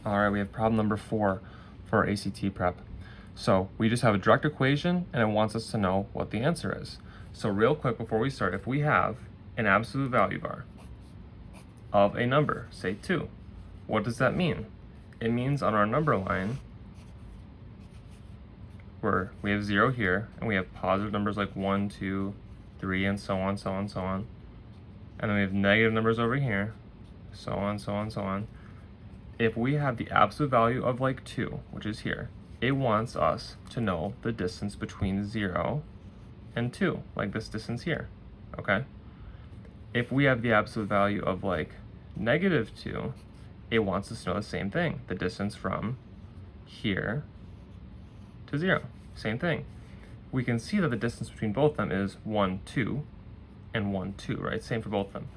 All right, we have problem number 4 for our ACT prep. So we just have a direct equation and it wants us to know what the answer is. So real quick before we start, if we have an absolute value bar of a number, say 2, what does that mean? It means on our number line, where we have 0 here, and we have positive numbers like 1, 2, 3, and so on, so on, so on. And then we have negative numbers over here, so on, so on, so on. If we have the absolute value of like 2, which is here, it wants us to know the distance between 0 and 2, like this distance here, okay? If we have the absolute value of like -2, it wants us to know the same thing, the distance from here to 0, same thing. We can see that the distance between both of them is 1, 2, and 1, 2, right? Same for both of them.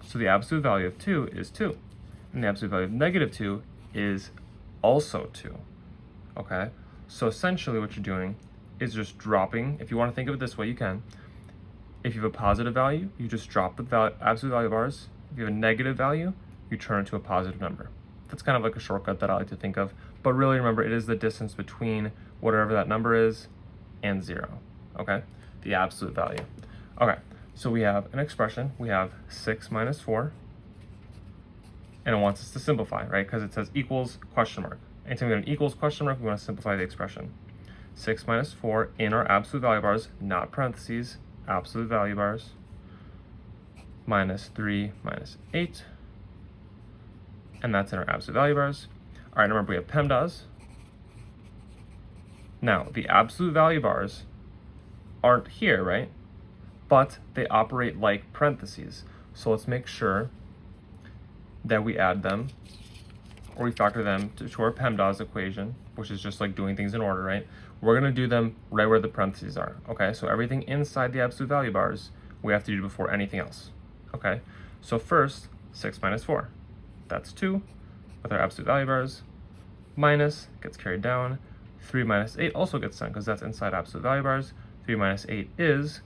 So the absolute value of 2 is 2, and the absolute value of -2 is also 2, okay? So essentially what you're doing is just dropping, if you want to think of it this way, you can. If you have a positive value, you just drop the absolute value bars. If you have a negative value, you turn it to a positive number. That's kind of like a shortcut that I like to think of, but really remember it is the distance between whatever that number is and 0, okay? The absolute value. Okay, so we have an expression. We have 6 minus 4, and it wants us to simplify, right? Because it says equals question mark. Anytime we have an equals question mark, we want to simplify the expression. 6 minus 4 in our absolute value bars, not parentheses, absolute value bars, minus 3 minus 8, and that's in our absolute value bars. All right, remember we have PEMDAS. Now, the absolute value bars aren't here, right? But they operate like parentheses. So let's make sure that we add them, or we factor them to our PEMDAS equation, which is just like doing things in order, right? We're gonna do them right where the parentheses are, okay? So everything inside the absolute value bars, we have to do before anything else, okay? So first, 6 minus 4, that's 2, with our absolute value bars, minus, gets carried down, 3 minus 8 also gets done, because that's inside absolute value bars. 3 minus 8 is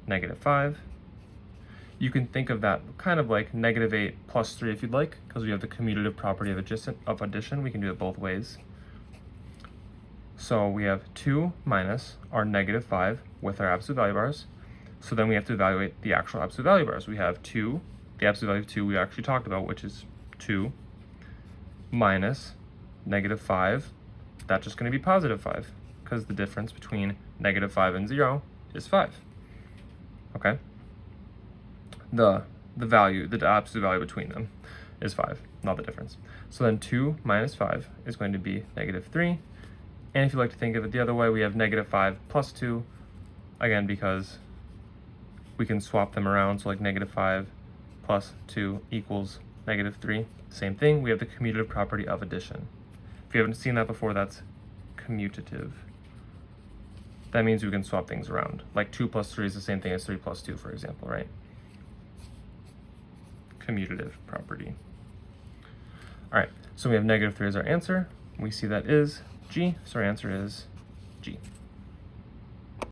-5. You can think of that kind of like -8 plus 3 if you'd like, because we have the commutative property of addition. We can do it both ways. So we have 2 minus our -5 with our absolute value bars. So then we have to evaluate the actual absolute value bars. We have 2, the absolute value of 2 we actually talked about, which is 2, minus -5. That's just going to be +5, because the difference between -5 and 0 is 5, okay? The absolute value between them is 5, not the difference. So then 2 minus 5 is going to be -3. And if you like to think of it the other way, we have -5 plus 2, again, because we can swap them around. So like -5 plus 2 equals -3. Same thing, we have the commutative property of addition. If you haven't seen that before, that's commutative. That means we can swap things around. Like 2 plus 3 is the same thing as 3 plus 2, for example, right? Commutative property. All right, so we have -3 as our answer. We see that is G, so our answer is G.